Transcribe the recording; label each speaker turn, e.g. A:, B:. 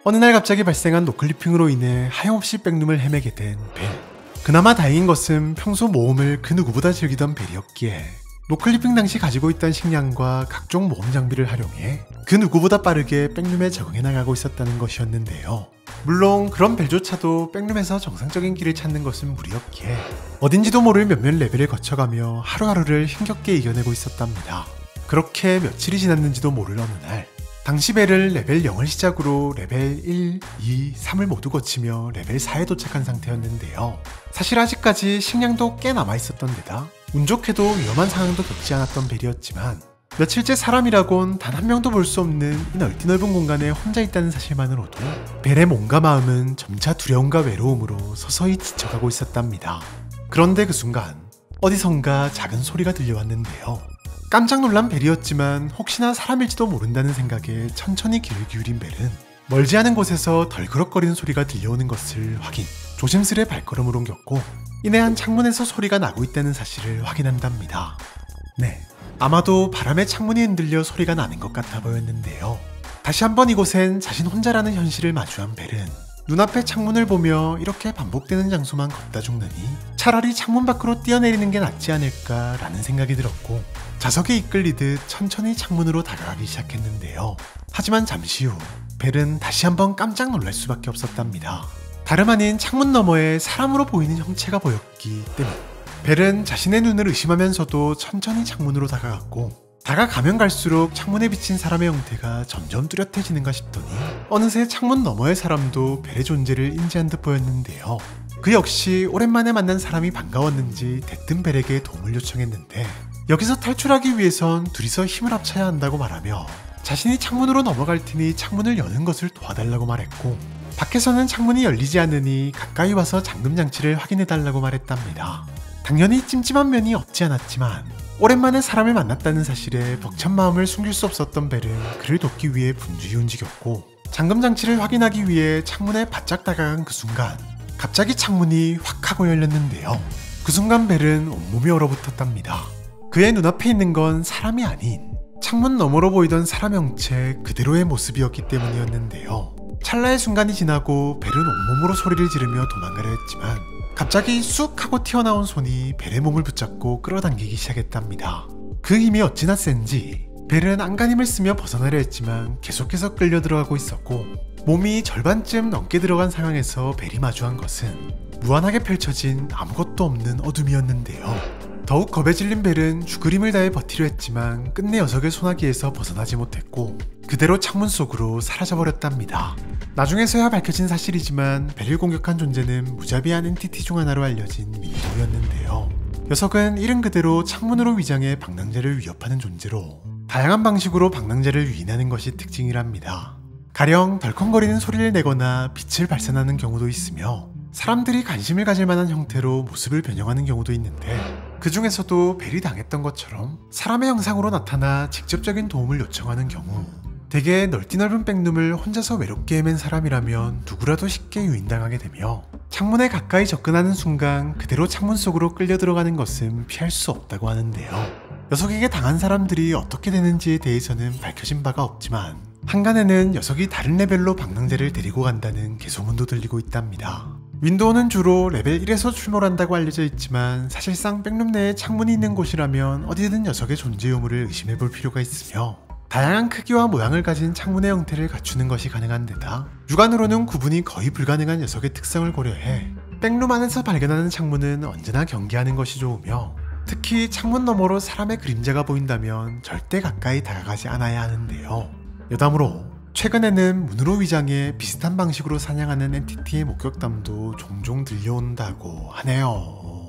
A: 어느 날 갑자기 발생한 노클리핑으로 인해 하염없이 백룸을 헤매게 된 벨. 그나마 다행인 것은 평소 모험을 그 누구보다 즐기던 벨이었기에 노클리핑 당시 가지고 있던 식량과 각종 모험 장비를 활용해 그 누구보다 빠르게 백룸에 적응해 나가고 있었다는 것이었는데요. 물론 그런 벨조차도 백룸에서 정상적인 길을 찾는 것은 무리였기에 어딘지도 모를 몇몇 레벨을 거쳐가며 하루하루를 힘겹게 이겨내고 있었답니다. 그렇게 며칠이 지났는지도 모를 어느 날, 당시 벨을 레벨 0을 시작으로 레벨 1, 2, 3을 모두 거치며 레벨 4에 도착한 상태였는데요. 사실 아직까지 식량도 꽤 남아있었던 데다 운 좋게도 위험한 상황도 겪지 않았던 벨이었지만 며칠째 사람이라곤 단 한 명도 볼 수 없는 이 넓은 공간에 혼자 있다는 사실만으로도 벨의 몸과 마음은 점차 두려움과 외로움으로 서서히 지쳐가고 있었답니다. 그런데 그 순간 어디선가 작은 소리가 들려왔는데요. 깜짝 놀란 벨이었지만 혹시나 사람일지도 모른다는 생각에 천천히 귀를 기울인 벨은 멀지 않은 곳에서 덜그럭거리는 소리가 들려오는 것을 확인, 조심스레 발걸음을 옮겼고 이내 한 창문에서 소리가 나고 있다는 사실을 확인한답니다. 네, 아마도 바람에 창문이 흔들려 소리가 나는 것 같아 보였는데요. 다시 한번 이곳엔 자신 혼자라는 현실을 마주한 벨은 눈앞의 창문을 보며 이렇게 반복되는 장소만 걷다 죽느니 차라리 창문 밖으로 뛰어내리는 게 낫지 않을까라는 생각이 들었고 자석에 이끌리듯 천천히 창문으로 다가가기 시작했는데요. 하지만 잠시 후 벨은 다시 한번 깜짝 놀랄 수밖에 없었답니다. 다름 아닌 창문 너머에 사람으로 보이는 형체가 보였기 때문. 벨은 자신의 눈을 의심하면서도 천천히 창문으로 다가갔고 다가가면 갈수록 창문에 비친 사람의 형태가 점점 뚜렷해지는가 싶더니 어느새 창문 너머의 사람도 벨의 존재를 인지한 듯 보였는데요. 그 역시 오랜만에 만난 사람이 반가웠는지 대뜸 벨에게 도움을 요청했는데 여기서 탈출하기 위해선 둘이서 힘을 합쳐야 한다고 말하며 자신이 창문으로 넘어갈 테니 창문을 여는 것을 도와달라고 말했고 밖에서는 창문이 열리지 않으니 가까이 와서 잠금장치를 확인해달라고 말했답니다. 당연히 찜찜한 면이 없지 않았지만 오랜만에 사람을 만났다는 사실에 벅찬 마음을 숨길 수 없었던 벨은 그를 돕기 위해 분주히 움직였고 잠금장치를 확인하기 위해 창문에 바짝 다가간 그 순간 갑자기 창문이 확 하고 열렸는데요. 그 순간 벨은 온몸이 얼어붙었답니다. 그의 눈앞에 있는 건 사람이 아닌 창문 너머로 보이던 사람 형체 그대로의 모습이었기 때문이었는데요. 찰나의 순간이 지나고 벨은 온몸으로 소리를 지르며 도망가려 했지만 갑자기 쑥 하고 튀어나온 손이 벨의 몸을 붙잡고 끌어당기기 시작했답니다. 그 힘이 어찌나 센지 벨은 안간힘을 쓰며 벗어나려 했지만 계속해서 끌려 들어가고 있었고 몸이 절반쯤 넘게 들어간 상황에서 벨이 마주한 것은 무한하게 펼쳐진 아무것도 없는 어둠이었는데요. 더욱 겁에 질린 벨은 죽을 힘을 다해 버티려 했지만 끝내 녀석의 소나기에서 벗어나지 못했고 그대로 창문 속으로 사라져버렸답니다. 나중에서야 밝혀진 사실이지만 벨을 공격한 존재는 무자비한 엔티티 중 하나로 알려진 윈도우였는데요. 녀석은 이름 그대로 창문으로 위장해 방랑자를 위협하는 존재로 다양한 방식으로 방랑자를 유인하는 것이 특징이랍니다. 가령 덜컹거리는 소리를 내거나 빛을 발산하는 경우도 있으며 사람들이 관심을 가질 만한 형태로 모습을 변형하는 경우도 있는데 그 중에서도 벨이 당했던 것처럼 사람의 형상으로 나타나 직접적인 도움을 요청하는 경우 대개 넓은 백룸을 혼자서 외롭게 헤맨 사람이라면 누구라도 쉽게 유인당하게 되며 창문에 가까이 접근하는 순간 그대로 창문 속으로 끌려 들어가는 것은 피할 수 없다고 하는데요. 녀석에게 당한 사람들이 어떻게 되는지에 대해서는 밝혀진 바가 없지만 한간에는 녀석이 다른 레벨로 방랑자를 데리고 간다는 개소문도 들리고 있답니다. 윈도우는 주로 레벨 1에서 출몰한다고 알려져 있지만 사실상 백룸 내에 창문이 있는 곳이라면 어디든 녀석의 존재 유무를 의심해볼 필요가 있으며 다양한 크기와 모양을 가진 창문의 형태를 갖추는 것이 가능한 데다 육안으로는 구분이 거의 불가능한 녀석의 특성을 고려해 백룸 안에서 발견하는 창문은 언제나 경계하는 것이 좋으며 특히 창문 너머로 사람의 그림자가 보인다면 절대 가까이 다가가지 않아야 하는데요. 여담으로 최근에는 문으로 위장해 비슷한 방식으로 사냥하는 엔티티의 목격담도 종종 들려온다고 하네요.